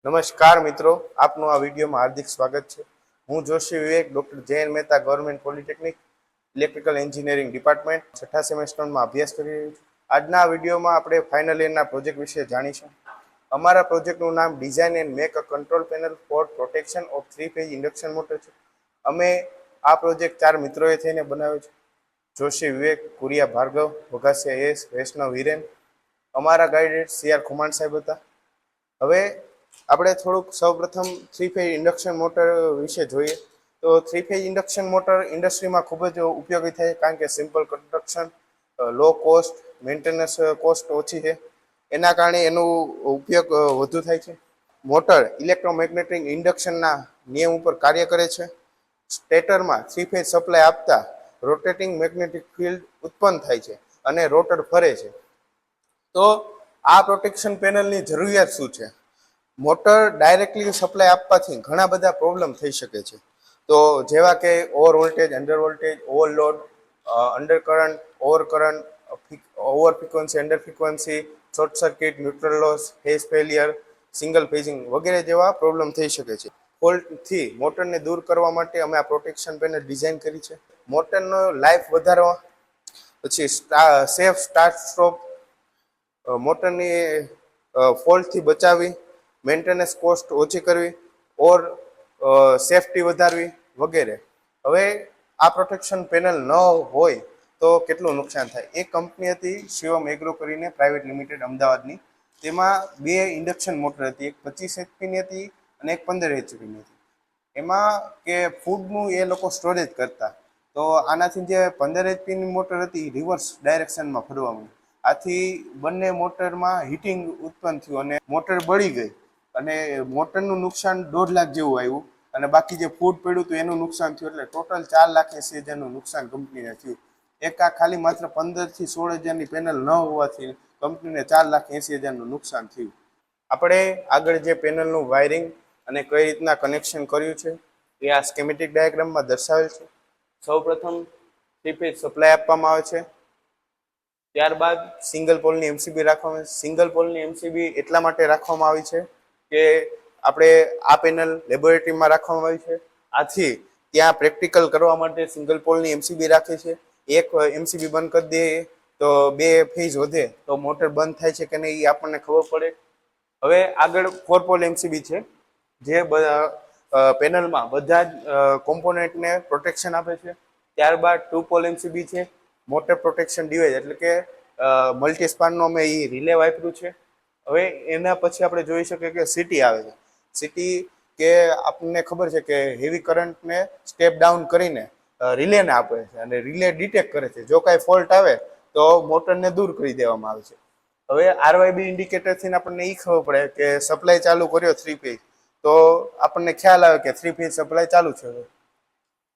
નમસ્કાર મિત્રો, આપનું આ વિડીયોમાં હાર્દિક સ્વાગત છે. હું Joshi Vivek, doctor Jayan Mehta, government polytechnic, electrical engineering department, છઠ્ઠા સેમેસ્ટરમાં અભ્યાસ કરી રહ્યો છું. આજના આ વિડીયોમાં આપણે ફાઇનલ યરના પ્રોજેક્ટ વિશે જાણીશું. અમારા પ્રોજેક્ટનું નામ design and make a control panel for protection of 3-phase induction motor છે. અમે આ પ્રોજેક્ટ 4 મિત્રોએ થઈને બનાવ્યો છે. જોશી વિવેક, કુરિયા ભાર્ગવ, વઘાસિયા એસ, વૈષ્ણવ હિરેન. અમારા ગાઈડ CR ખુમાણ સાહેબ હતા. હવે આપણે થોડુંક સૌપ્રથમ 3-phase ઇન્ડક્શન મોટર વિશે જોઈએ. તો 3-phase ઇન્ડક્શન મોટર ઇન્ડસ્ટ્રીમાં ખૂબ જ ઉપયોગી થાય, કારણ કે simple construction, low cost, maintenance cost ઓછી છે. એના કારણે એનો ઉપયોગ વધુ થાય છે. મોટર ઇલેક્ટ્રોમેગ્નેટિક ઇન્ડક્શનના નિયમ ઉપર કાર્ય કરે છે. સ્ટેટરમાં 3-phase સપ્લાય આપતા રોટેટિંગ મેગ્નેટિક ફિલ્ડ ઉત્પન્ન થાય છે અને રોટર ફરે છે. તો આ પ્રોટેક્શન પેનલની જરૂરિયાત શું છે? મોટર ડાયરેક્ટલી સપ્લાય આપવાથી ઘણા બધા પ્રોબ્લેમ થઈ શકે છે. તો જેવા કે over voltage, under voltage, overload, under current, over current, over frequency, under frequency, short circuit, neutral loss, phase failure, single phasing વગેરે જેવા પ્રોબ્લેમ થઈ શકે છે. ફોલ્ટથી મોટરને દૂર કરવા માટે અમે આ પ્રોટેક્શન પેનલ ડિઝાઇન કરી છે. મોટરનો લાઈફ વધારવા, પછી સેફ સ્ટાર્ટ સ્ટોપ, મોટરની ફોલ્ટથી બચાવી, મેન્ટેનન્સ કોસ્ટ ઓછી કરવી, ઓર સેફટી વધારવી વગેરે. હવે આ પ્રોટેક્શન પેનલ ન હોય તો કેટલું નુકસાન થાય? એક કંપની હતી શિવમ એગ્રો કરીને, પ્રાઇવેટ લિમિટેડ, અમદાવાદની. તેમાં 2 ઇન્ડક્શન મોટર હતી, એક 25 HP હતી અને એક 15 HP હતી. એમાં કે ફૂડનું એ લોકો સ્ટોરેજ કરતા, તો આનાથી જે 15 HP મોટર હતી રિવર્સ ડાયરેક્શનમાં ફરવા માંડી. આથી બંને મોટરમાં હીટિંગ ઉત્પન્ન થયું અને મોટર બળી ગઈ અને મોટરનું નુકસાન 1.5 લાખ જેવું આવ્યું અને બાકી જે ફૂડ પડ્યું હતું એનું નુકસાન થયું. એટલે ટોટલ 4,80,000નું નુકસાન કંપનીને થયું. એક આ ખાલી માત્ર 15 થી 16,000ની પેનલ ન હોવાથી કંપનીને 4,80,000નું નુકસાન થયું. આપણે આગળ જે પેનલનું વાયરિંગ અને કઈ રીતના કનેક્શન કર્યું છે એ આ સ્કેમેટિક ડાયાગ્રામમાં દર્શાવેલ છે. સૌપ્રથમ 3-phase સપ્લાય આપવામાં આવે છે. ત્યારબાદ સિંગલ પોલની MCB રાખવામાં આવે છે. સિંગલ પોલની MCB એટલા માટે રાખવામાં આવી છે કે આપણે આ પેનલ લેબોરેટરીમાં રાખવામાં આવી છે. આથી ત્યાં પ્રેક્ટિકલ કરવા માટે સિંગલ પોલની MCB રાખે છે. એક MCB બંધ કરી દઈએ તો 2 ફેઝ વધે તો મોટર બંધ થાય છે કે નહીં એ આપણને ખબર પડે. હવે આગળ 4 પોલ MCB છે, જે પેનલમાં બધા જ કોમ્પોનેન્ટને પ્રોટેક્શન આપે છે. ત્યારબાદ 2 પોલ MCB છે, મોટર પ્રોટેક્શન ડિવાઇસ, એટલે કે મલ્ટીસ્પાનનો અમે એ રિલે વાપર્યું છે. હવે એના પછી આપણે જોઈ શકીએ કે સિટી આવે છે. સિટી કે આપણને ખબર છે કે હેવી કરંટને સ્ટેપ ડાઉન કરીને રિલેને આપે છે અને રિલે ડિટેક્ટ કરે છે. જો કાંઈ ફોલ્ટ આવે તો મોટરને દૂર કરી દેવામાં આવે છે. હવે RYB ઇન્ડિકેટરથી આપણને એ ખબર પડે કે સપ્લાય ચાલુ કર્યો 3-phase, તો આપણને ખ્યાલ આવે કે 3-phase સપ્લાય ચાલુ છે.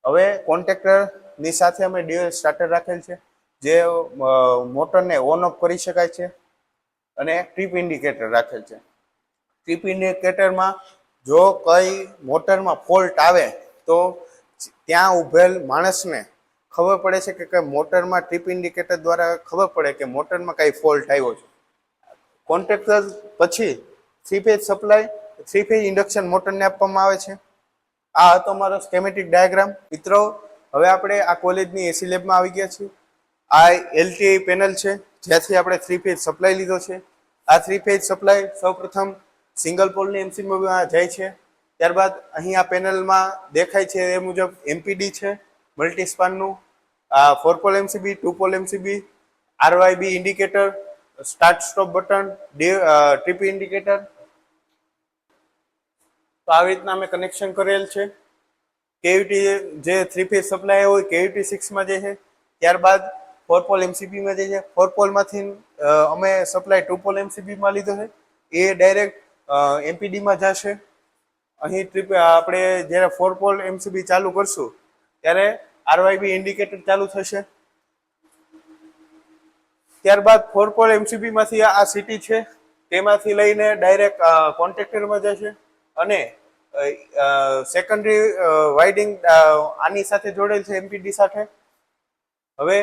હવે કોન્ટેક્ટરની સાથે અમે ડ્યુઅલ સ્ટાર્ટર રાખેલ છે, જે મોટરને ઓન ઓફ કરી શકાય છે, અને ટ્રીપ ઇન્ડિકેટર રાખેલ છે. ટ્રીપ ઇન્ડિકેટરમાં જો કઈ મોટરમાં ફોલ્ટ આવે તો ત્યાં ઉભેલ માણસને ખબર પડે છે કે મોટરમાં ટ્રીપ ઇન્ડિકેટર દ્વારા ખબર પડે કે મોટરમાં કઈ ફોલ્ટ આવ્યો છે. કોન્ટ્રાક્ટર પછી 3-phase સપ્લાય 3-phase ઇન્ડક્શન મોટરને આપવામાં આવે છે. આ હતો મારો સ્કેમેટિક ડાયાગ્રામ. મિત્રો, હવે આપણે આ કોલેજની એસી લેબમાં આવી ગયા છીએ. આ LTI પેનલ છે, જ્યાંથી આપણે 3-phase સપ્લાય લીધો છે. આ 3-phase સપ્લાય સૌપ્રથમ સિંગલ પોલની MCBમાં જાય છે. ત્યારબાદ અહીં આ પેનલમાં દેખાય છે એ મુજબ MPD છે મલ્ટીસ્પાનનું, આ 4 pole MCB, 2 pole MCB, RYB indicator, start stop button, trip indicator. તો આવી રીતના અમે કનેક્શન કરેલ છે. કેવીટી જે 3-phase સપ્લાય હોય કેવીટી 6માં જાય છે. ત્યારબાદ 4 પોલ MCBમાં જાય છે. 4 પોલમાંથી અમે સપ્લાય 2 પોલ MCBમાં લીધો છે. એ ડાયરેક્ટ MPDમાં જશે. અહીં આપણે જ્યારે 4 પોલ MCB ચાલુ કરશું ત્યારે RYB ઇન્ડિકેટર ચાલુ થશે. ત્યારબાદ 4 પોલ MCBમાંથી આ સિટી છે તેમાંથી લઈને ડાયરેક્ટ કોન્ટેક્ટરમાં જશે અને સેકન્ડરી વાઇડિંગ આની સાથે જોડેલ છે MPD સાથે. હવે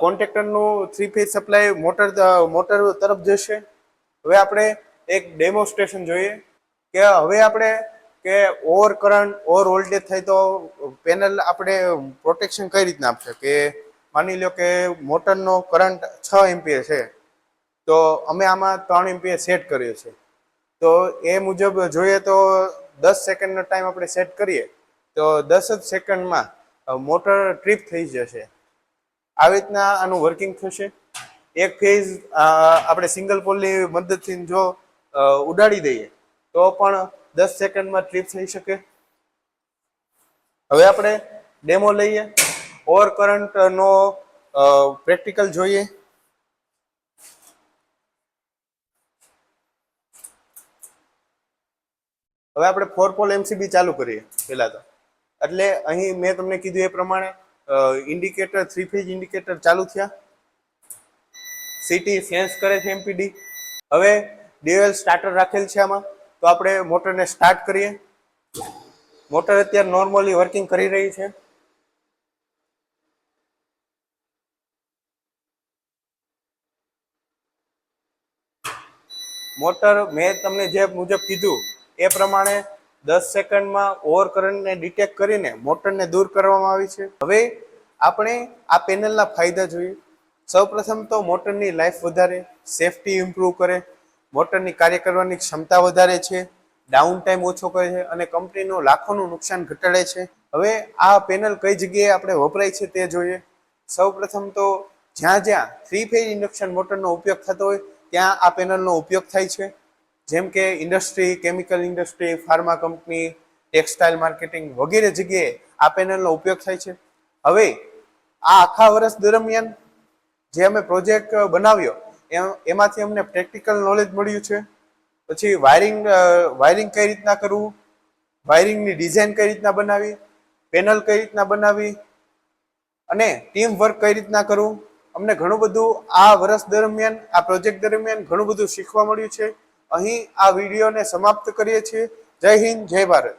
કોન્ટેક્ટરનું 3-phase સપ્લાય મોટર તરફ જશે. હવે આપણે એક ડેમોન્સ્ટ્રેશન જોઈએ. કે હવે આપણે કે ઓવર કરંટ ઓવર વોલ્ટેજ થાય તો પેનલ આપણે પ્રોટેક્શન કઈ રીતના આપશે કે માની લો કે મોટરનો કરંટ 6 એમ્પિયર છે તો અમે આમાં 3 એમ્પિયર સેટ કર્યો છે તો એ મુજબ જોઈએ તો 10 સેકન્ડનો ટાઈમ આપણે સેટ કરીએ તો 10 જ સેકન્ડમાં મોટર ટ્રીપ થઈ જશે. આવી રીતના આનું વર્કિંગ થશે. એક ફેઝ આપણે સિંગલ પોલની મદદથી જો ઉડાડી દઈએ તો પણ 10 સેકન્ડમાં ટ્રીપ થઈ શકે. હવે આપણે ડેમો લઈએ, ઓવર કરંટનો પ્રેક્ટિકલ જોઈએ. હવે આપણે 4 પોલ એમસીબી ચાલુ કરીએ પહેલા તો. એટલે અહીં મેં તમને કીધું એ પ્રમાણે ઇન્ડિકેટર 3 ફેઝ ઇન્ડિકેટર ચાલુ થયા. સીટી સેન્સ કરે છે એમપીડી. હવે ડ્યુઅલ સ્ટાર્ટર રાખેલ છે આમાં તો આપણે મોટરને સ્ટાર્ટ કરીએ. મોટર અત્યારે નોર્મલી વર્કિંગ કરી રહી છે. મોટર મેં તમને જે મુજબ કીધું એ પ્રમાણે 10 સેકન્ડમાં ઓવર કરંટને ડિટેક્ટ કરીને મોટરને દૂર કરવામાં આવી છે. હવે આપણે આ પેનલના ફાયદા જોઈએ. સૌપ્રથમ તો મોટરની લાઈફ વધારે, સેફટી ઇમ્પ્રૂવ કરે, મોટરની કાર્ય કરવાની ક્ષમતા વધારે છે, ડાઉન ટાઈમ ઓછો કરે છે અને કંપનીનું લાખોનું નુકસાન ઘટાડે છે. હવે આ પેનલ કઈ જગ્યાએ આપણે વપરાય છે તે જોઈએ. સૌપ્રથમ તો જ્યાં જ્યાં 3 ફેઝ ઇન્ડક્શન મોટરનો ઉપયોગ થતો હોય ત્યાં આ પેનલનો ઉપયોગ થાય છે. જેમ કે industry, chemical industry, pharma company, textile marketing વગેરે જગ્યાએ આ પેનલનો ઉપયોગ થાય છે. હવે આ આખા વર્ષ દરમિયાન જે અમે પ્રોજેક્ટ બનાવ્યો એમાંથી અમને પ્રેક્ટિકલ નોલેજ મળ્યું છે. પછી વાયરિંગ કઈ રીતના કરવું, વાયરિંગની ડિઝાઇન કઈ રીતના બનાવી, પેનલ કઈ રીતના બનાવી અને ટીમ વર્ક કઈ રીતના કરવું, અમને ઘણું બધું આ વર્ષ દરમિયાન, આ પ્રોજેક્ટ દરમિયાન ઘણું બધું શીખવા મળ્યું છે. અહીં આ વિડીયોને સમાપ્ત કરીએ છીએ. જય હિન્દ, જય ભારત.